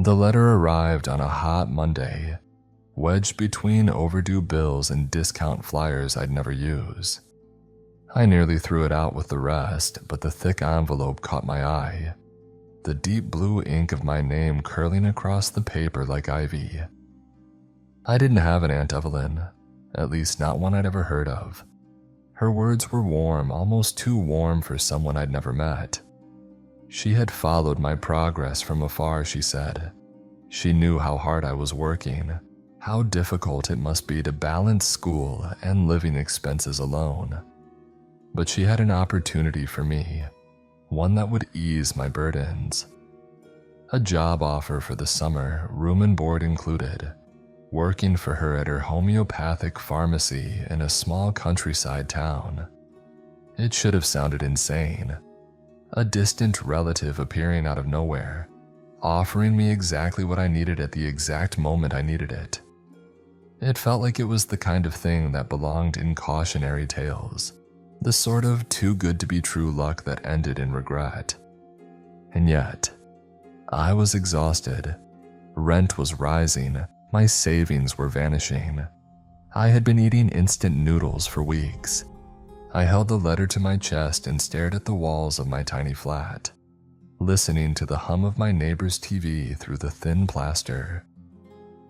The letter arrived on a hot Monday, wedged between overdue bills and discount flyers I'd never use. I nearly threw it out with the rest, but the thick envelope caught my eye, the deep blue ink of my name curling across the paper like ivy. I didn't have an Aunt Evelyn, at least not one I'd ever heard of. Her words were warm, almost too warm for someone I'd never met. She had followed my progress from afar, she said. She knew how hard I was working, how difficult it must be to balance school and living expenses alone. But she had an opportunity for me, one that would ease my burdens. A job offer for the summer, room and board included, working for her at her homeopathic pharmacy in a small countryside town. It should have sounded insane. A distant relative appearing out of nowhere, offering me exactly what I needed at the exact moment I needed it. It felt like it was the kind of thing that belonged in cautionary tales, the sort of too good to be true luck that ended in regret. And yet, I was exhausted. Rent was rising, my savings were vanishing. I had been eating instant noodles for weeks. I held the letter to my chest and stared at the walls of my tiny flat, listening to the hum of my neighbor's TV through the thin plaster.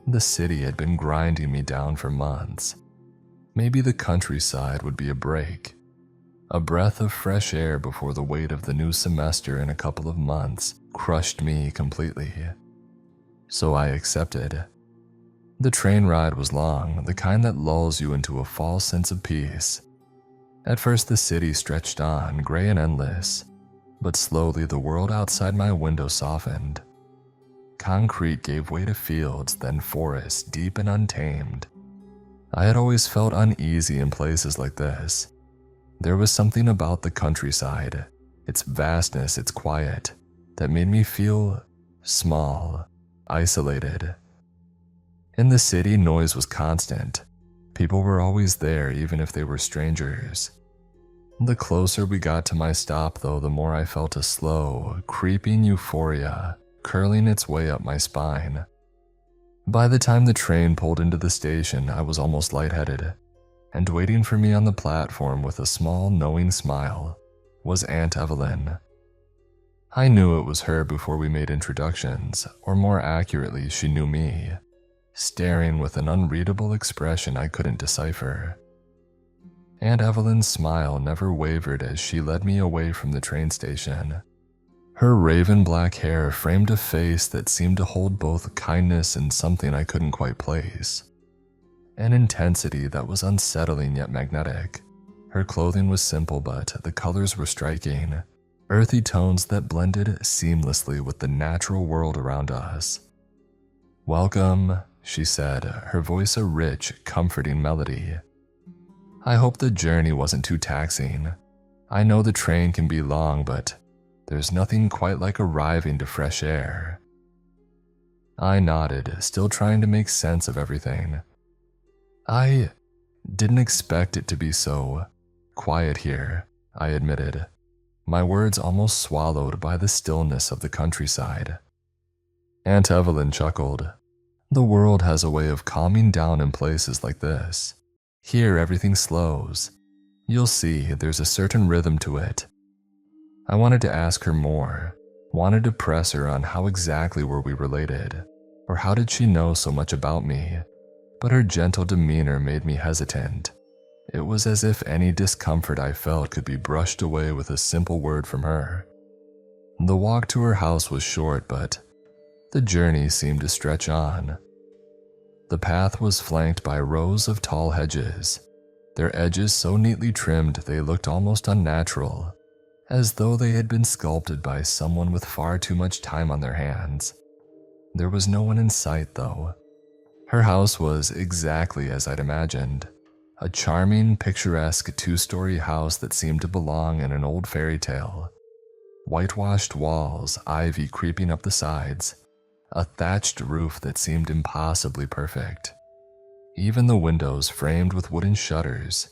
The city had been grinding me down for months. Maybe the countryside would be a break, a breath of fresh air before the weight of the new semester in a couple of months crushed me completely. So I accepted. The train ride was long, the kind that lulls you into a false sense of peace. At first the city stretched on, gray and endless, but slowly the world outside my window softened. Concrete gave way to fields, then forests, deep and untamed. I had always felt uneasy in places like this. There was something about the countryside, its vastness, its quiet, that made me feel small, isolated. In the city, noise was constant. People were always there, even if they were strangers. The closer we got to my stop, though, the more I felt a slow, creeping euphoria curling its way up my spine. By the time the train pulled into the station, I was almost lightheaded, and waiting for me on the platform with a small, knowing smile was Aunt Evelyn. I knew it was her before we made introductions, or more accurately, she knew me, staring with an unreadable expression I couldn't decipher. Aunt Evelyn's smile never wavered as she led me away from the train station. Her raven black hair framed a face that seemed to hold both kindness and something I couldn't quite place. An intensity that was unsettling yet magnetic. Her clothing was simple, but the colors were striking, earthy tones that blended seamlessly with the natural world around us. "Welcome," she said, her voice a rich, comforting melody. "I hope the journey wasn't too taxing. I know the train can be long, but there's nothing quite like arriving to fresh air." I nodded, still trying to make sense of everything. "I didn't expect it to be so quiet here," I admitted, my words almost swallowed by the stillness of the countryside. Aunt Evelyn chuckled. "The world has a way of calming down in places like this. Here everything slows. You'll see, there's a certain rhythm to it." I wanted to ask her more, wanted to press her on how exactly were we related, or how did she know so much about me, but her gentle demeanor made me hesitant. It was as if any discomfort I felt could be brushed away with a simple word from her. The walk to her house was short, but the journey seemed to stretch on. The path was flanked by rows of tall hedges, their edges so neatly trimmed they looked almost unnatural, as though they had been sculpted by someone with far too much time on their hands. There was no one in sight, though. Her house was exactly as I'd imagined, a charming, picturesque two-story house that seemed to belong in an old fairy tale. Whitewashed walls, ivy creeping up the sides, a thatched roof that seemed impossibly perfect. Even the windows, framed with wooden shutters,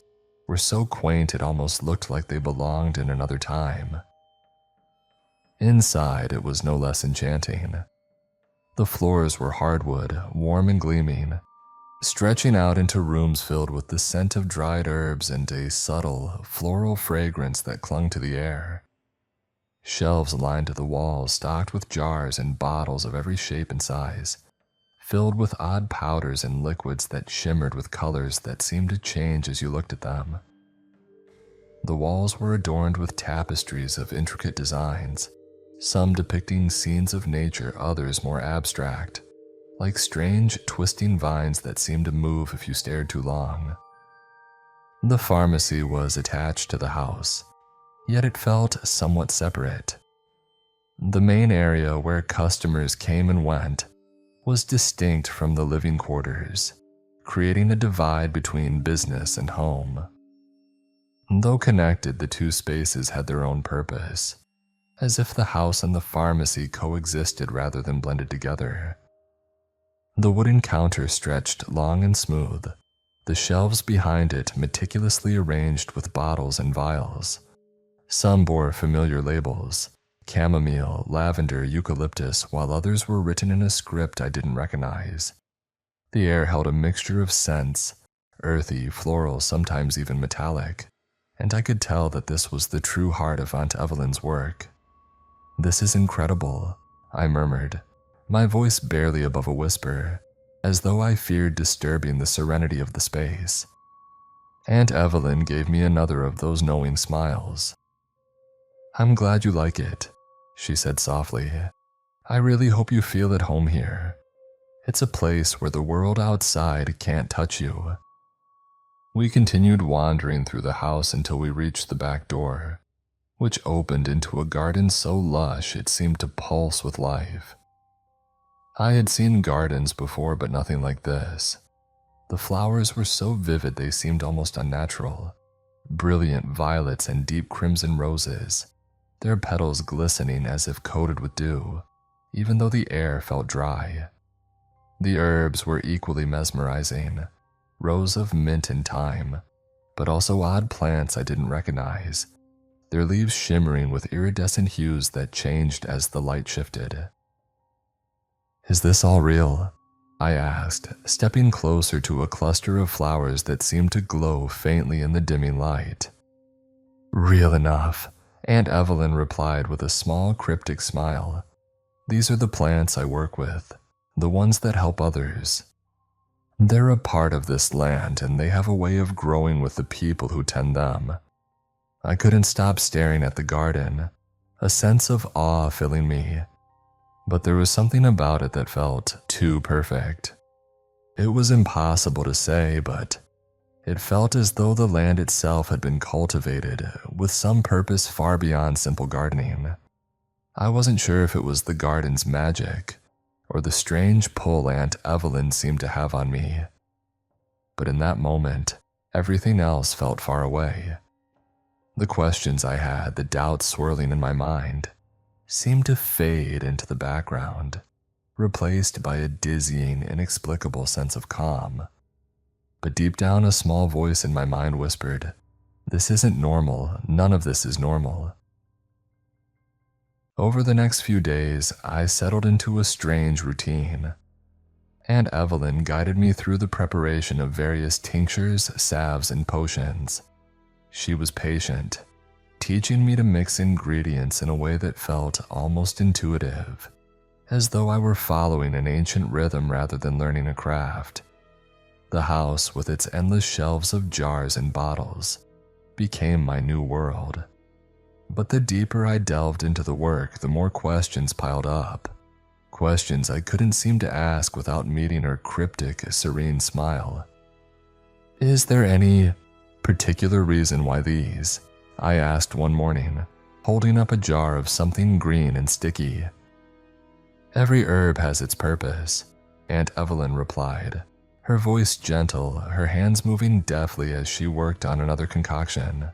were so quaint it almost looked like they belonged in another time. Inside, it was no less enchanting. The floors were hardwood, warm and gleaming, stretching out into rooms filled with the scent of dried herbs and a subtle, floral fragrance that clung to the air. Shelves lined the walls stocked with jars and bottles of every shape and size, filled with odd powders and liquids that shimmered with colors that seemed to change as you looked at them. The walls were adorned with tapestries of intricate designs, some depicting scenes of nature, others more abstract, like strange, twisting vines that seemed to move if you stared too long. The pharmacy was attached to the house, yet it felt somewhat separate. The main area where customers came and went was distinct from the living quarters, creating a divide between business and home. Though connected, the two spaces had their own purpose, as if the house and the pharmacy coexisted rather than blended together. The wooden counter stretched long and smooth, the shelves behind it meticulously arranged with bottles and vials. Some bore familiar labels: chamomile, lavender, eucalyptus, while others were written in a script I didn't recognize. The air held a mixture of scents, earthy, floral, sometimes even metallic, and I could tell that this was the true heart of Aunt Evelyn's work. "This is incredible," I murmured, my voice barely above a whisper, as though I feared disturbing the serenity of the space. Aunt Evelyn gave me another of those knowing smiles. "I'm glad you like it," she said softly. "I really hope you feel at home here. It's a place where the world outside can't touch you." We continued wandering through the house until we reached the back door, which opened into a garden so lush it seemed to pulse with life. I had seen gardens before, but nothing like this. The flowers were so vivid they seemed almost unnatural. Brilliant violets and deep crimson roses, their petals glistening as if coated with dew, even though the air felt dry. The herbs were equally mesmerizing, rows of mint and thyme, but also odd plants I didn't recognize, their leaves shimmering with iridescent hues that changed as the light shifted. "Is this all real?" I asked, stepping closer to a cluster of flowers that seemed to glow faintly in the dimming light. "Real enough," Aunt Evelyn replied with a small cryptic smile. "These are the plants I work with, the ones that help others. They're a part of this land, and they have a way of growing with the people who tend them." I couldn't stop staring at the garden, a sense of awe filling me, but there was something about it that felt too perfect. It was impossible to say, but it felt as though the land itself had been cultivated with some purpose far beyond simple gardening. I wasn't sure if it was the garden's magic or the strange pull Aunt Evelyn seemed to have on me. But in that moment, everything else felt far away. The questions I had, the doubts swirling in my mind, seemed to fade into the background, replaced by a dizzying, inexplicable sense of calm. But deep down, a small voice in my mind whispered, "This isn't normal. None of this is normal." Over the next few days, I settled into a strange routine. Aunt Evelyn guided me through the preparation of various tinctures, salves, and potions. She was patient, teaching me to mix ingredients in a way that felt almost intuitive, as though I were following an ancient rhythm rather than learning a craft. The house, with its endless shelves of jars and bottles, became my new world. But the deeper I delved into the work, the more questions piled up. Questions I couldn't seem to ask without meeting her cryptic, serene smile. "Is there any particular reason why these?" I asked one morning, holding up a jar of something green and sticky. "Every herb has its purpose," Aunt Evelyn replied, her voice gentle, her hands moving deftly as she worked on another concoction.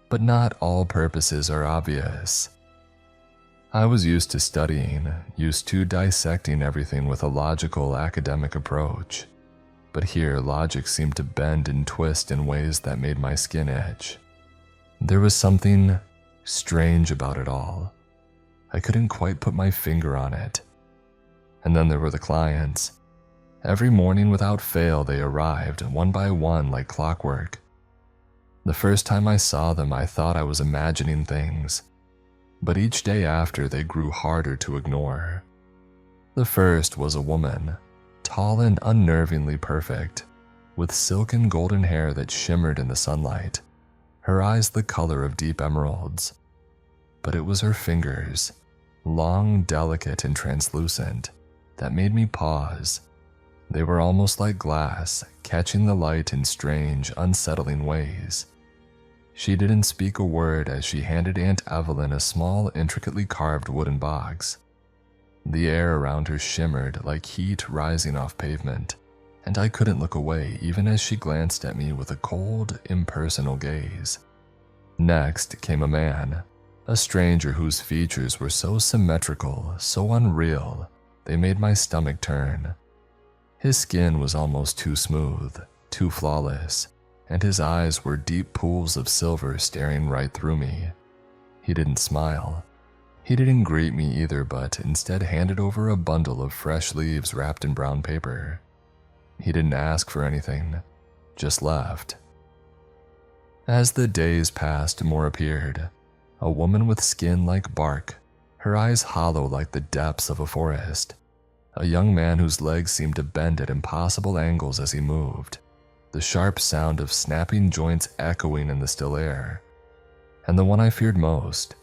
"But not all purposes are obvious." I was used to studying, used to dissecting everything with a logical, academic approach. But here, logic seemed to bend and twist in ways that made my skin itch. There was something strange about it all. I couldn't quite put my finger on it. And then there were the clients. Every morning without fail they arrived, one by one like clockwork. The first time I saw them, I thought I was imagining things, but each day after they grew harder to ignore. The first was a woman, tall and unnervingly perfect, with silken golden hair that shimmered in the sunlight, her eyes the color of deep emeralds. But it was her fingers, long, delicate, and translucent, that made me pause. They were almost like glass, catching the light in strange, unsettling ways. She didn't speak a word as she handed Aunt Evelyn a small, intricately carved wooden box. The air around her shimmered like heat rising off pavement, and I couldn't look away even as she glanced at me with a cold, impersonal gaze. Next came a man, a stranger whose features were so symmetrical, so unreal, they made my stomach turn. His skin was almost too smooth, too flawless, and his eyes were deep pools of silver staring right through me. He didn't smile. He didn't greet me either, but instead handed over a bundle of fresh leaves wrapped in brown paper. He didn't ask for anything, just left. As the days passed, more appeared. A woman with skin like bark, her eyes hollow like the depths of a forest. A young man whose legs seemed to bend at impossible angles as he moved, the sharp sound of snapping joints echoing in the still air. And the one I feared most,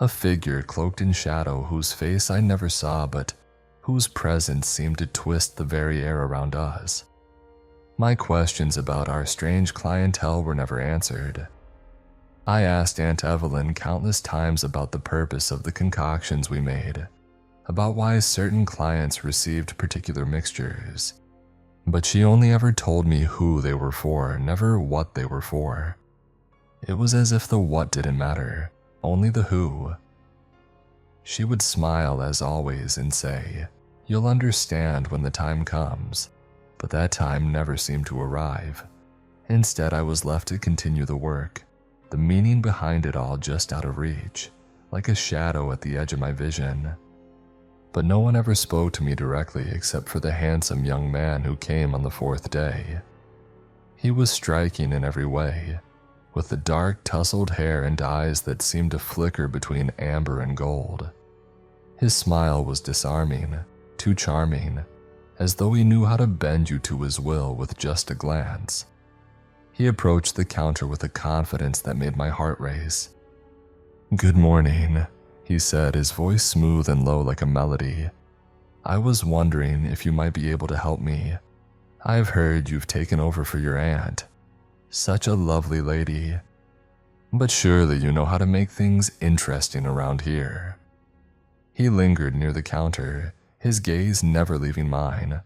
a figure cloaked in shadow whose face I never saw but whose presence seemed to twist the very air around us. My questions about our strange clientele were never answered. I asked Aunt Evelyn countless times about the purpose of the concoctions we made, about why certain clients received particular mixtures, but she only ever told me who they were for, never what they were for. It was as if the what didn't matter, only the who. She would smile as always and say, "You'll understand when the time comes," but that time never seemed to arrive. Instead, I was left to continue the work, the meaning behind it all just out of reach, like a shadow at the edge of my vision. But no one ever spoke to me directly except for the handsome young man who came on the fourth day. He was striking in every way, with the dark tousled hair and eyes that seemed to flicker between amber and gold. His smile was disarming, too charming, as though he knew how to bend you to his will with just a glance. He approached the counter with a confidence that made my heart race. "Good morning," he said, his voice smooth and low like a melody. "I was wondering if you might be able to help me. I've heard you've taken over for your aunt. Such a lovely lady. But surely you know how to make things interesting around here." He lingered near the counter, his gaze never leaving mine.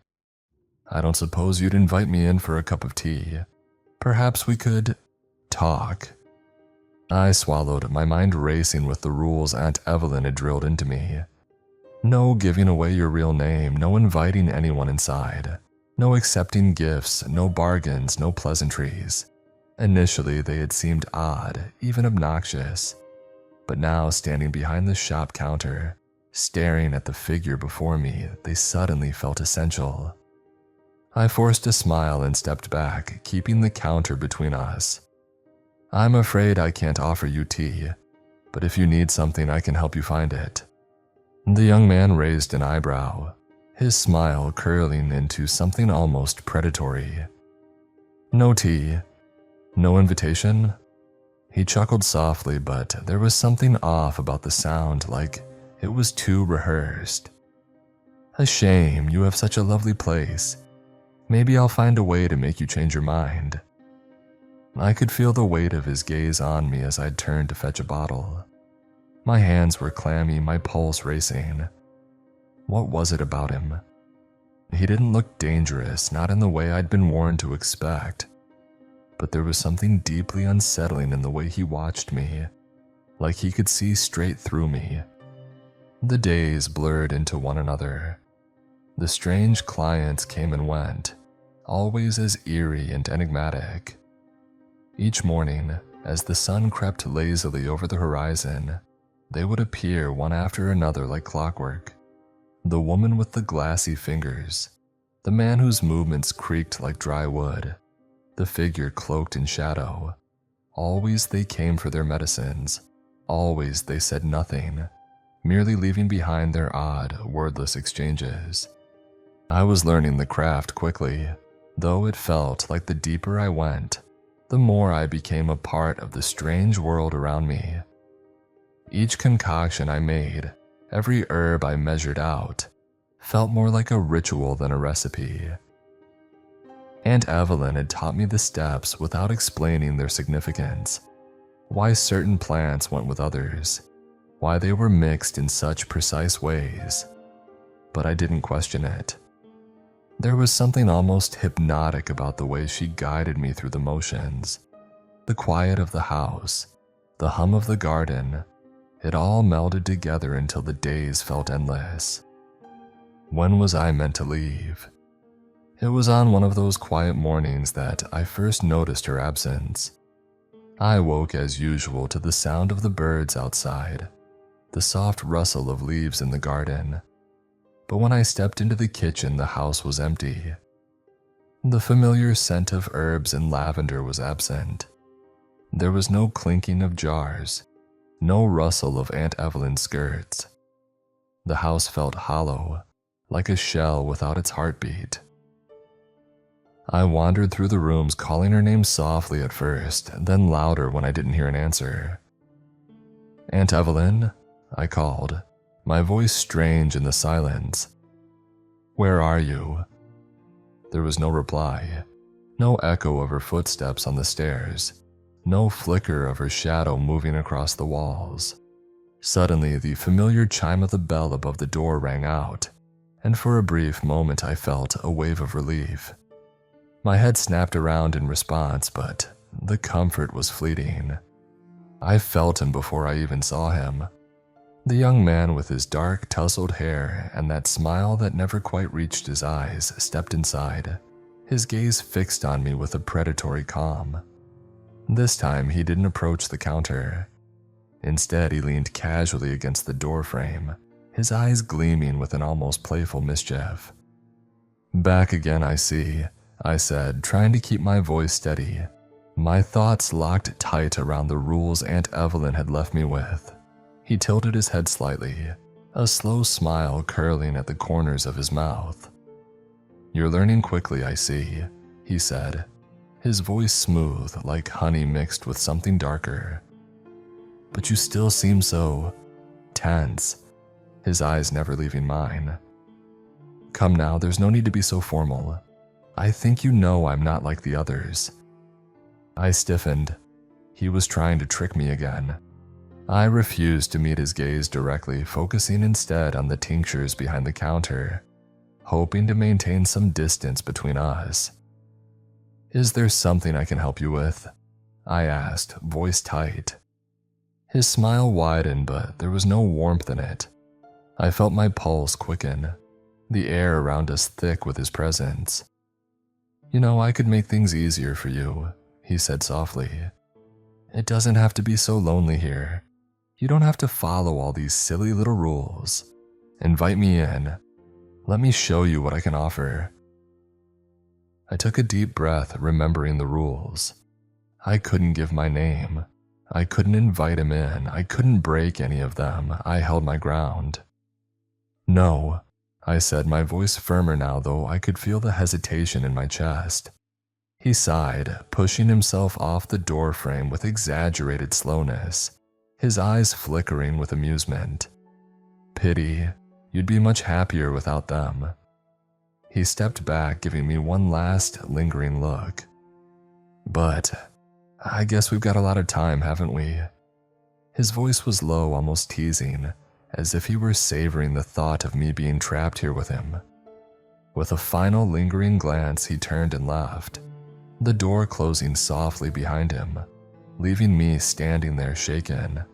"I don't suppose you'd invite me in for a cup of tea. Perhaps we could talk." I swallowed, my mind racing with the rules Aunt Evelyn had drilled into me. No giving away your real name, no inviting anyone inside, no accepting gifts, no bargains, no pleasantries. Initially, they had seemed odd, even obnoxious. But now, standing behind the shop counter, staring at the figure before me, they suddenly felt essential. I forced a smile and stepped back, keeping the counter between us. "I'm afraid I can't offer you tea, but if you need something, I can help you find it." The young man raised an eyebrow, his smile curling into something almost predatory. "No tea? No invitation?" He chuckled softly, but there was something off about the sound, like it was too rehearsed. "A shame, you have such a lovely place. Maybe I'll find a way to make you change your mind." I could feel the weight of his gaze on me as I turned to fetch a bottle. My hands were clammy, my pulse racing. What was it about him? He didn't look dangerous, not in the way I'd been warned to expect. But there was something deeply unsettling in the way he watched me, like he could see straight through me. The days blurred into one another. The strange clients came and went, always as eerie and enigmatic. Each morning, as the sun crept lazily over the horizon, they would appear one after another like clockwork. The woman with the glassy fingers, the man whose movements creaked like dry wood, the figure cloaked in shadow. Always they came for their medicines. Always they said nothing, merely leaving behind their odd, wordless exchanges. I was learning the craft quickly, though it felt like the deeper I went, the more I became a part of the strange world around me. Each concoction I made, every herb I measured out, felt more like a ritual than a recipe. Aunt Evelyn had taught me the steps without explaining their significance, why certain plants went with others, why they were mixed in such precise ways. But I didn't question it. There was something almost hypnotic about the way she guided me through the motions. The quiet of the house, the hum of the garden, it all melded together until the days felt endless. When was I meant to leave? It was on one of those quiet mornings that I first noticed her absence. I woke as usual to the sound of the birds outside, the soft rustle of leaves in the garden. But when I stepped into the kitchen, the house was empty. The familiar scent of herbs and lavender was absent. There was no clinking of jars, no rustle of Aunt Evelyn's skirts. The house felt hollow, like a shell without its heartbeat. I wandered through the rooms, calling her name softly at first, then louder when I didn't hear an answer. "Aunt Evelyn?" I called, my voice strange in the silence. "Where are you?" There was no reply, no echo of her footsteps on the stairs, no flicker of her shadow moving across the walls. Suddenly, the familiar chime of the bell above the door rang out, and for a brief moment I felt a wave of relief. My head snapped around in response, but the comfort was fleeting. I felt him before I even saw him. The young man with his dark, tousled hair and that smile that never quite reached his eyes stepped inside, his gaze fixed on me with a predatory calm. This time, he didn't approach the counter. Instead, he leaned casually against the door frame, his eyes gleaming with an almost playful mischief. "Back again, I see," I said, trying to keep my voice steady, my thoughts locked tight around the rules Aunt Evelyn had left me with. He tilted his head slightly, a slow smile curling at the corners of his mouth. "You're learning quickly, I see," he said, his voice smooth like honey mixed with something darker. "But you still seem so tense," his eyes never leaving mine. "Come now, there's no need to be so formal. I think you know I'm not like the others." I stiffened. He was trying to trick me again. I refused to meet his gaze directly, focusing instead on the tinctures behind the counter, hoping to maintain some distance between us. "Is there something I can help you with?" I asked, voice tight. His smile widened, but there was no warmth in it. I felt my pulse quicken, the air around us thick with his presence. "You know, I could make things easier for you," he said softly. "It doesn't have to be so lonely here. You don't have to follow all these silly little rules. Invite me in. Let me show you what I can offer." I took a deep breath, remembering the rules. I couldn't give my name. I couldn't invite him in. I couldn't break any of them. I held my ground. "No," I said, my voice firmer now, though I could feel the hesitation in my chest. He sighed, pushing himself off the door frame with exaggerated slowness, his eyes flickering with amusement. "Pity. You'd be much happier without them." He stepped back, giving me one last, lingering look. "But I guess we've got a lot of time, haven't we?" His voice was low, almost teasing, as if he were savoring the thought of me being trapped here with him. With a final lingering glance, he turned and left, the door closing softly behind him, leaving me standing there shaken.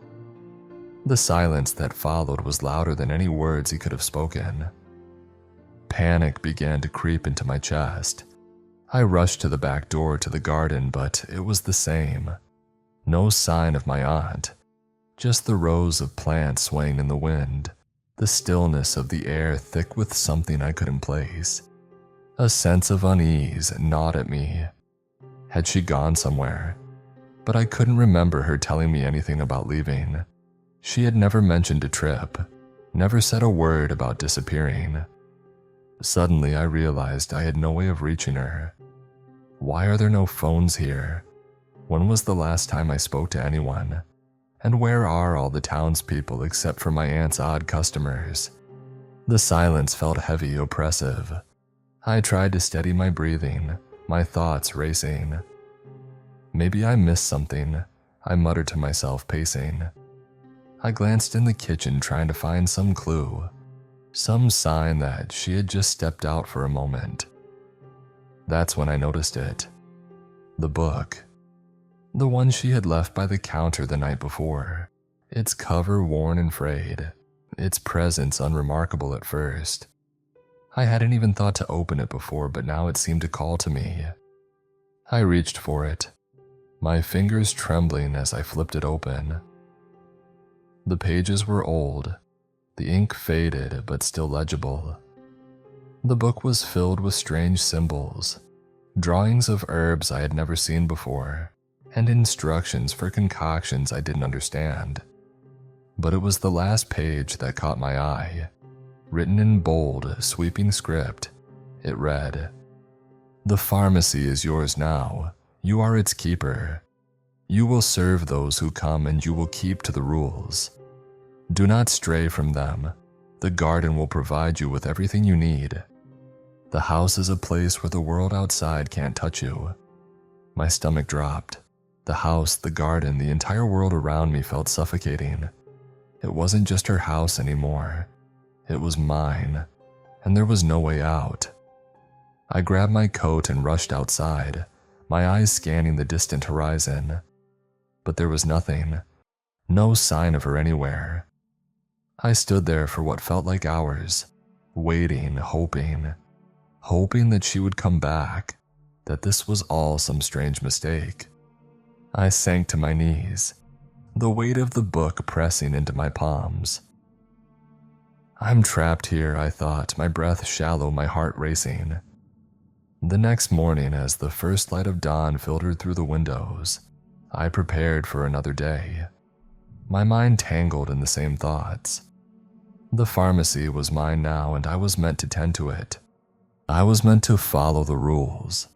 The silence that followed was louder than any words he could have spoken. Panic began to creep into my chest. I rushed to the back door to the garden, but it was the same. No sign of my aunt, just the rows of plants swaying in the wind, the stillness of the air thick with something I couldn't place. A sense of unease gnawed at me. Had she gone somewhere? But I couldn't remember her telling me anything about leaving. She had never mentioned a trip, never said a word about disappearing. Suddenly, I realized I had no way of reaching her. Why are there no phones here? When was the last time I spoke to anyone? And where are all the townspeople except for my aunt's odd customers? The silence felt heavy, oppressive. I tried to steady my breathing, my thoughts racing. Maybe I missed something, I muttered to myself, pacing. I glanced in the kitchen trying to find some clue, some sign that she had just stepped out for a moment. That's when I noticed it. The book. The one she had left by the counter the night before. Its cover worn and frayed, its presence unremarkable at first. I hadn't even thought to open it before, but now it seemed to call to me. I reached for it, my fingers trembling as I flipped it open. The pages were old, the ink faded but still legible. The book was filled with strange symbols, drawings of herbs I had never seen before, and instructions for concoctions I didn't understand. But it was the last page that caught my eye. Written in bold, sweeping script, it read, "The pharmacy is yours now. You are its keeper. You will serve those who come and you will keep to the rules. Do not stray from them. The garden will provide you with everything you need. The house is a place where the world outside can't touch you." My stomach dropped. The house, the garden, the entire world around me felt suffocating. It wasn't just her house anymore. It was mine, and there was no way out. I grabbed my coat and rushed outside, my eyes scanning the distant horizon. But there was nothing, no sign of her anywhere. I stood there for what felt like hours, waiting, hoping that she would come back, that this was all some strange mistake. I sank to my knees, the weight of the book pressing into my palms. I'm trapped here, I thought, my breath shallow, my heart racing. The next morning, as the first light of dawn filtered through the windows, I prepared for another day. My mind tangled in the same thoughts. The pharmacy was mine now, and I was meant to tend to it. I was meant to follow the rules,